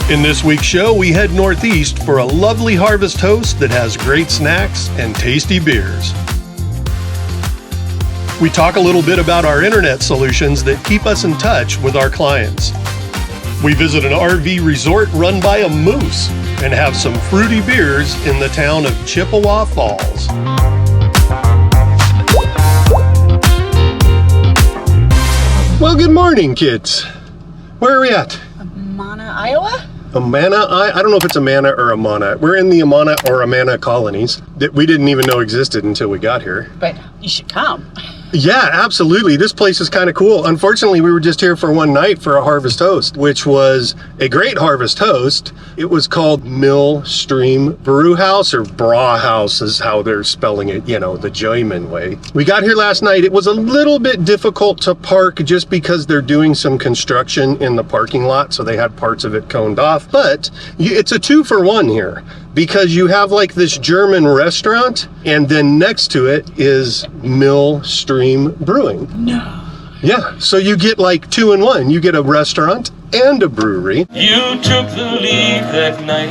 In this week's show, we head northeast for a lovely harvest toast that has great snacks and tasty beers. We talk a little bit about our internet solutions that keep us in touch with our clients. We visit an RV resort run by a moose and have some fruity beers in the town of Chippewa Falls. Well, good morning, kids. Where are we at? Amana, Iowa? Amana, I don't know if it's Amana or Amana. We're in the Amana or Amana Colonies that we didn't even know existed until we got here. But you should come. Yeah, absolutely. This place is kind of cool. Unfortunately, we were just here for one night for a harvest toast, which was a great harvest toast. It was called Mill Stream Brew House, or Bra House is how they're spelling it, you know, the German way. We got here last night. It was a little bit difficult to park just because they're doing some construction in the parking lot, so they had parts of it coned off. But it's a 2-for-1 here, because you have like this German restaurant, and then next to it is Mill Stream Brewing. No. Yeah, so you get like 2 in 1. You get a restaurant and a brewery. You took the lead that night,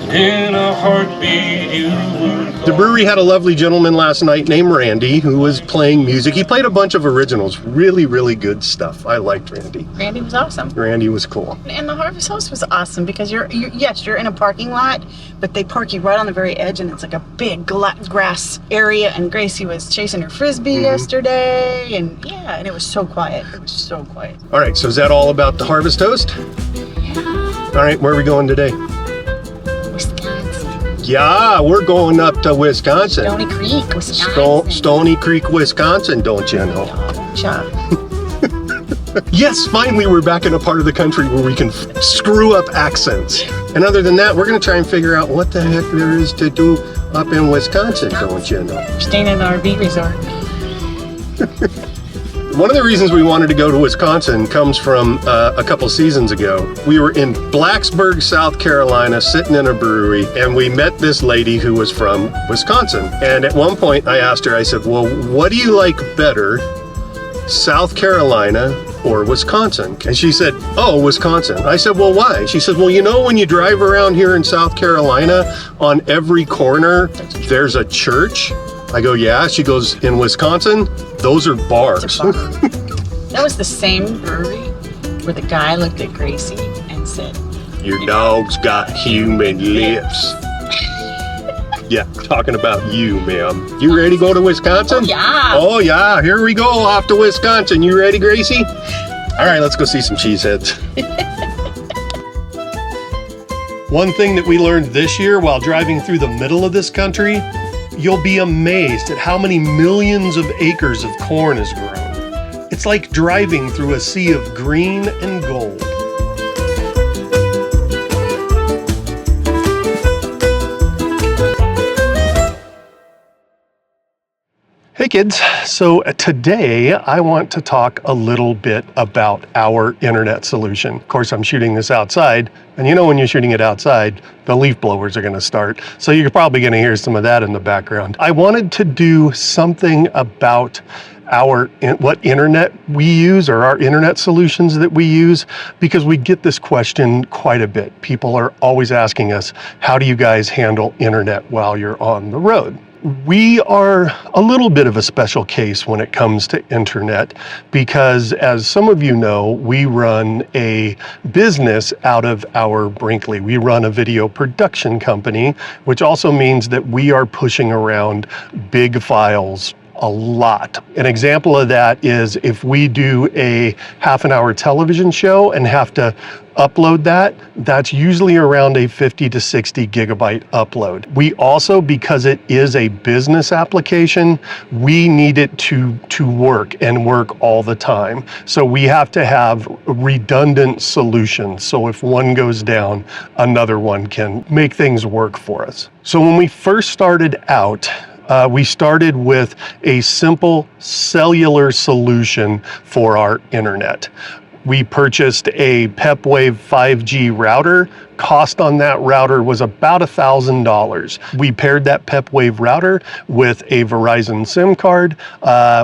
and in a heartbeat you were gone. The brewery had a lovely gentleman last night named Randy who was playing music. He played a bunch of originals, really, really good stuff. I liked Randy. Randy was awesome. Randy was cool. And the harvest house was awesome because you're in a parking lot, but they park you right on the very edge, and it's like a big grass area. And Gracie was chasing her frisbee yesterday, and yeah, and it was so quiet. It was so quiet. All right, so is that all about the harvest toast? Yeah. All right, where are we going today? Wisconsin. Yeah, we're going up to Wisconsin. Stony Creek, Wisconsin. Stony Creek, Wisconsin, don't you know? Yes, finally we're back in a part of the country where we can screw up accents. And other than that, we're going to try and figure out what the heck there is to do up in Wisconsin, don't you know? We're staying in an RV resort. One of the reasons we wanted to go to Wisconsin comes from a couple seasons ago. We were in Blacksburg, South Carolina, sitting in a brewery, and we met this lady who was from Wisconsin. And at one point I asked her, I said, well, what do you like better, South Carolina or Wisconsin? And she said, oh, Wisconsin. I said, well, why? She said, well, you know, when you drive around here in South Carolina, on every corner, there's a church. I go, yeah. She goes, in Wisconsin, those are bars. It's a bar. That was the same brewery where the guy looked at Gracie and said, your dog's got human lips. Yeah, talking about you, ma'am. You ready to go to Wisconsin? Oh, yeah. Oh, yeah. Here we go, off to Wisconsin. You ready, Gracie? All right, let's go see some cheeseheads. One thing that we learned this year while driving through the middle of this country, you'll be amazed at how many millions of acres of corn is grown. It's like driving through a sea of green and gold. Hey kids, so today I want to talk a little bit about our internet solution. Of course, I'm shooting this outside, and you know when you're shooting it outside, the leaf blowers are going to start. So you're probably going to hear some of that in the background. I wanted to do something about what internet we use, or our internet solutions that we use, because we get this question quite a bit. People are always asking us, how do you guys handle internet while you're on the road? We are a little bit of a special case when it comes to internet because, as some of you know, we run a business out of our Brinkley. We run a video production company, which also means that we are pushing around big files a lot. An example of that is if we do a half-an-hour television show and have to upload that, that's usually around a 50 to 60 gigabyte upload. We also, because it is a business application, we need it to work and work all the time. So we have to have redundant solutions. So if one goes down, another one can make things work for us. So when we first started out, we started with a simple cellular solution for our internet. We purchased a PepWave 5G router. Cost on that router was about $1,000. We paired that PepWave router with a Verizon SIM card,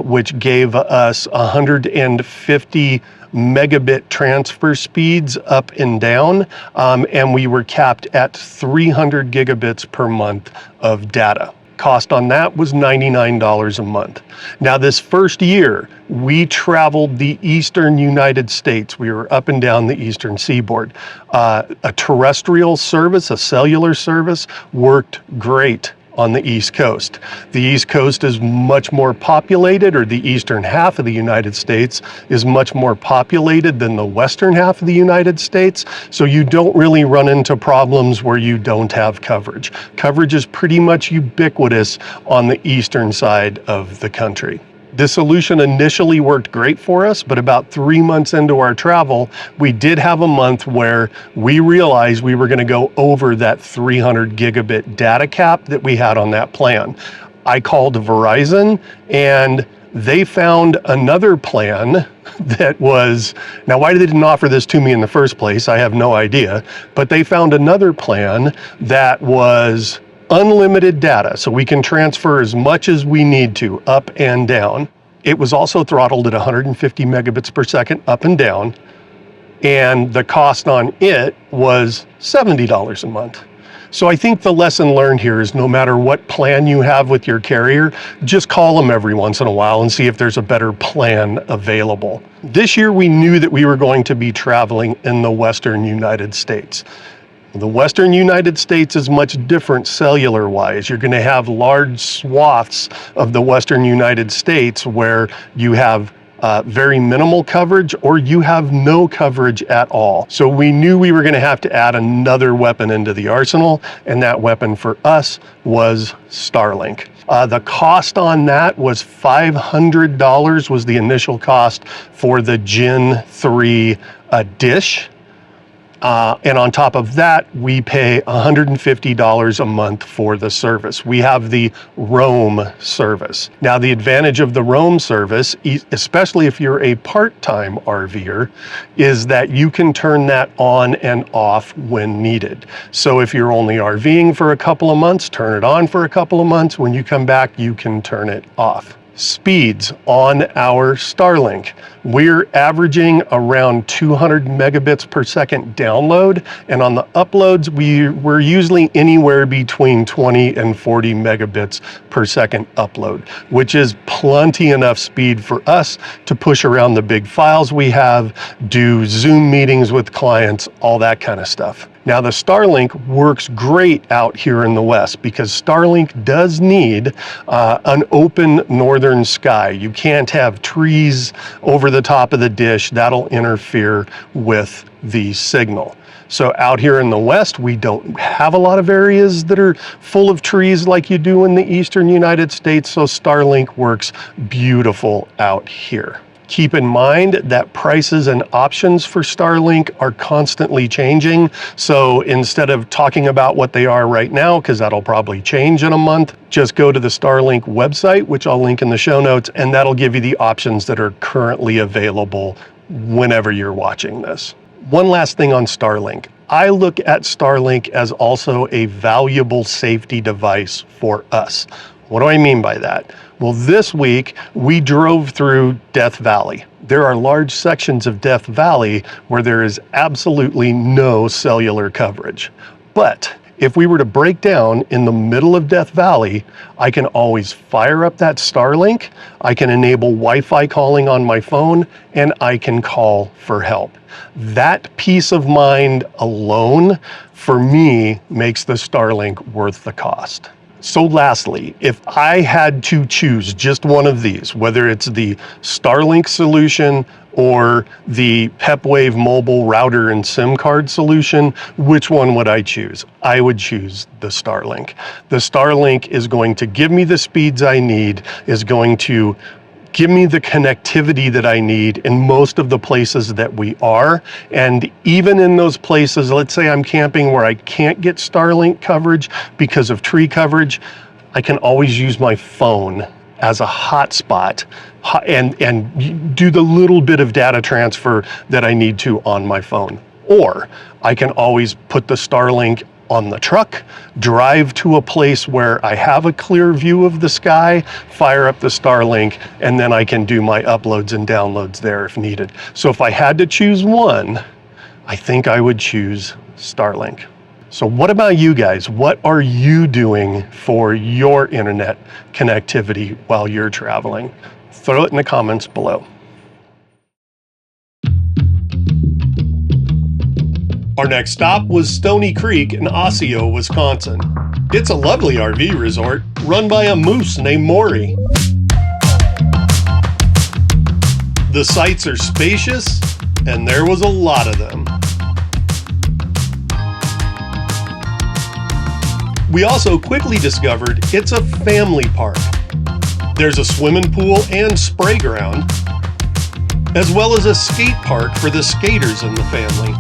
which gave us 150 megabit transfer speeds up and down, and we were capped at 300 gigabits per month of data. Cost on that was $99 a month. Now, this first year, we traveled the eastern United States. We were up and down the eastern seaboard. A terrestrial service, a cellular service, worked great on the East Coast. The East Coast is much more populated, or the eastern half of the United States is much more populated than the western half of the United States, so you don't really run into problems where you don't have coverage. Coverage is pretty much ubiquitous on the eastern side of the country. This solution initially worked great for us, but about 3 months into our travel, we did have a month where we realized we were going to go over that 300 gigabit data cap that we had on that plan. I called Verizon, and they found another plan that was, now why they didn't offer this to me in the first place, I have no idea, but they found another plan that was unlimited data, so we can transfer as much as we need to, up and down. It was also throttled at 150 megabits per second up and down, and the cost on it was $70 a month. So I think the lesson learned here is no matter what plan you have with your carrier, just call them every once in a while and see if there's a better plan available. This year we knew that we were going to be traveling in the western United States. The western United States is much different cellular-wise. You're going to have large swaths of the western United States where you have very minimal coverage, or you have no coverage at all. So we knew we were going to have to add another weapon into the arsenal, and that weapon for us was Starlink. The cost on that was $500 was the initial cost for the Gen 3 dish. And on top of that, we pay $150 a month for the service. We have the Roam service. Now, the advantage of the Roam service, especially if you're a part-time RVer, is that you can turn that on and off when needed. So if you're only RVing for a couple of months, turn it on for a couple of months. When you come back, you can turn it off. Speeds on our Starlink. We're averaging around 200 megabits per second download, and on the uploads, we're usually anywhere between 20 and 40 megabits per second upload, which is plenty enough speed for us to push around the big files we have, do Zoom meetings with clients, all that kind of stuff. Now, the Starlink works great out here in the West because Starlink does need an open northern sky. You can't have trees over the top of the dish. That'll interfere with the signal. So out here in the West, we don't have a lot of areas that are full of trees like you do in the eastern United States, so Starlink works beautiful out here. Keep in mind that prices and options for Starlink are constantly changing. So instead of talking about what they are right now, because that'll probably change in a month, just go to the Starlink website, which I'll link in the show notes, and that'll give you the options that are currently available whenever you're watching this. One last thing on Starlink. I look at Starlink as also a valuable safety device for us. What do I mean by that? Well, this week we drove through Death Valley. There are large sections of Death Valley where there is absolutely no cellular coverage. But if we were to break down in the middle of Death Valley, I can always fire up that Starlink, I can enable Wi-Fi calling on my phone, and I can call for help. That peace of mind alone, for me, makes the Starlink worth the cost. So lastly, if I had to choose just one of these, whether it's the Starlink solution or the PepWave mobile router and SIM card solution, which one would I choose? I would choose the Starlink. The Starlink is going to give me the speeds I need, is going to give me the connectivity that I need in most of the places that we are. And even in those places, let's say I'm camping where I can't get Starlink coverage because of tree coverage, I can always use my phone as a hotspot and do the little bit of data transfer that I need to on my phone. Or I can always put the Starlink on the truck, drive to a place where I have a clear view of the sky, fire up the Starlink, and then I can do my uploads and downloads there if needed. So if I had to choose one, I think I would choose Starlink. So what about you guys? What are you doing for your internet connectivity while you're traveling? Throw it in the comments below. Our next stop was Stony Creek in Osseo, Wisconsin. It's a lovely RV resort run by a moose named Maury. The sites are spacious, and there was a lot of them. We also quickly discovered it's a family park. There's a swimming pool and spray ground, as well as a skate park for the skaters in the family.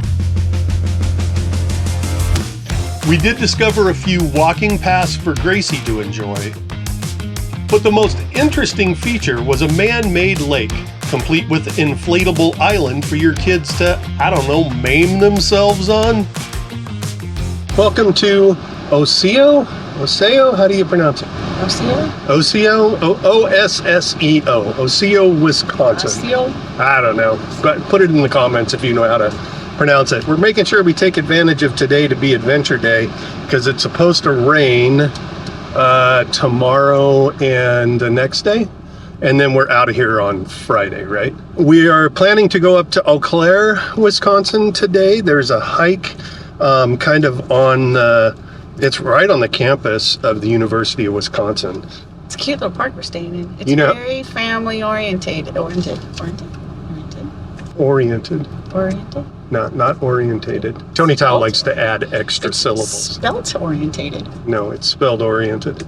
We did discover a few walking paths for Gracie to enjoy, but the most interesting feature was a man-made lake, complete with inflatable island for your kids to, I don't know, maim themselves on. Welcome to Osseo? Osseo? How do you pronounce it? Osseo? Osseo? O-S-S-E-O. Osseo, Wisconsin. Osseo? I don't know. But put it in the comments if you know how to pronounce it. We're making sure we take advantage of today to be Adventure Day because it's supposed to rain tomorrow and the next day. And then we're out of here on Friday, right? We are planning to go up to Eau Claire, Wisconsin today. There's a hike kind of on, it's right on the campus of the University of Wisconsin. It's a cute little park we're staying in. It's very family oriented. Not orientated. Tony Tao likes to add extra syllables. Spelt orientated. No, it's spelled oriented.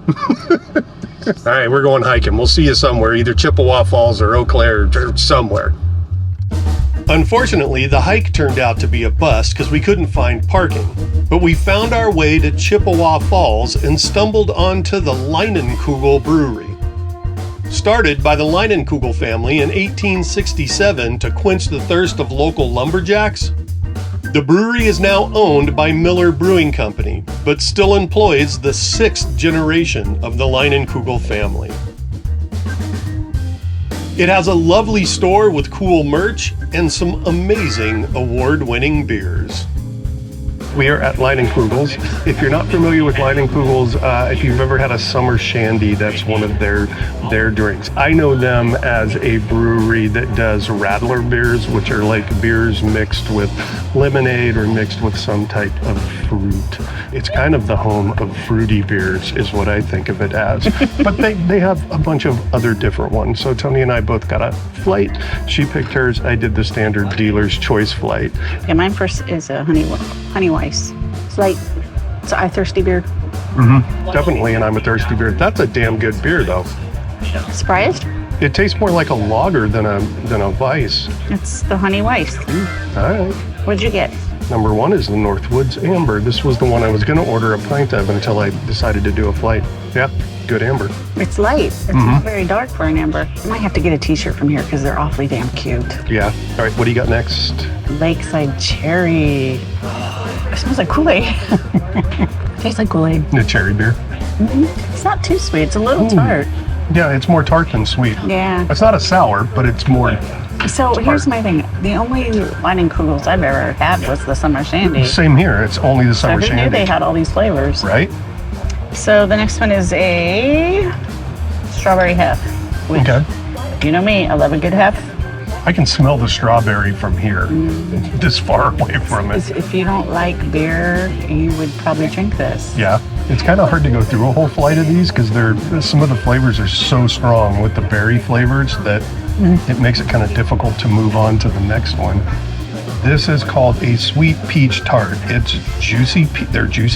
All right, we're going hiking. We'll see you somewhere, either Chippewa Falls or Eau Claire or somewhere. Unfortunately, the hike turned out to be a bust because we couldn't find parking. But we found our way to Chippewa Falls and stumbled onto the Leinenkeugel Brewery. Started by the Leinenkeugel family in 1867 to quench the thirst of local lumberjacks, the brewery is now owned by Miller Brewing Company, but still employs the 6th generation of the Leinenkeugel family. It has a lovely store with cool merch and some amazing award-winning beers. We are at Leinenkegel's. If you're not familiar with Leinenkegel's, if you've ever had a summer shandy, that's one of their drinks. I know them as a brewery that does Rattler beers, which are like beers mixed with lemonade or mixed with some type of fruit. It's kind of the home of fruity beers is what I think of it as. But they have a bunch of other different ones. So Tony and I both got a flight. She picked hers. I did the standard dealer's choice flight. Yeah, mine first is a honey Weiss. It's like, it's a thirsty beer. Mm-hmm. Definitely, and I'm a thirsty beer. That's a damn good beer, though. Surprised? It tastes more like a lager than a Weiss. It's the honey Weiss. All right. What'd you get? Number 1 is the Northwoods Amber. This was the one I was going to order a pint of until I decided to do a flight. Yeah, good amber. It's light. It's not very dark for an amber. I might have to get a t-shirt from here because they're awfully damn cute. Yeah. All right, what do you got next? Lakeside Cherry. It smells like Kool-Aid. Tastes like Kool-Aid. The cherry beer. It's not too sweet. It's a little tart. Yeah, it's more tart than sweet. Yeah. It's not a sour, but it's more So here's my thing. The only Leinenkegel's I've ever had was the summer shandy. Same here. It's only the summer So who shandy. knew they had all these flavors? Right? So the next one is a strawberry hef. Which, Okay. you know me, I love a good hef. I can smell the strawberry from here, this far away from it. If you don't like beer, you would probably drink this. Yeah, it's kind of hard to go through a whole flight of these because some of the flavors are so strong with the berry flavors that it makes it kind of difficult to move on to the next one. This is called a sweet peach tart. It's juicy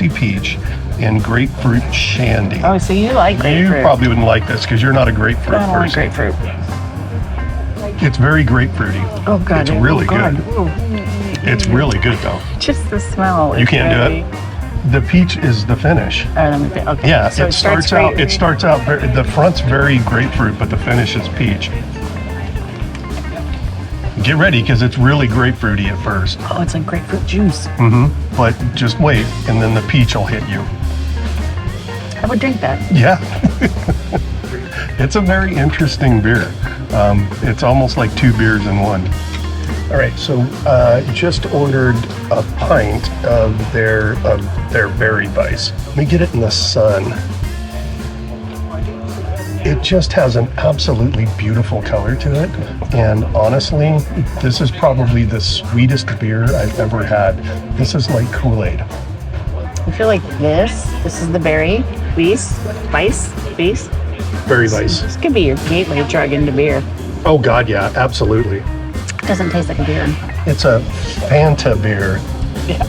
peach and grapefruit shandy. Oh, so you like grapefruit? You probably wouldn't like this because you're not a grapefruit I don't like person. grapefruit. It's very grapefruity. Oh God, it's really good. Ooh. It's really good though. Just the smell. You can't do it. The peach is the finish. Okay. Yeah, So it starts out. The front's very grapefruit, but the finish is peach. Get ready, because it's really grapefruity at first. Oh, it's like grapefruit juice. But just wait, and then the peach will hit you. I would drink that. Yeah. It's a very interesting beer. It's almost like 2 beers in one. All right, so just ordered a pint of their berry vice. Let me get it in the sun. It just has an absolutely beautiful color to it. And honestly, this is probably the sweetest beer I've ever had. This is like Kool-Aid. I feel like this is the berry vice. Berry vice. This could be your gateway drug into beer. Oh God, yeah, absolutely. It doesn't taste like a beer. It's a Fanta beer. Yeah.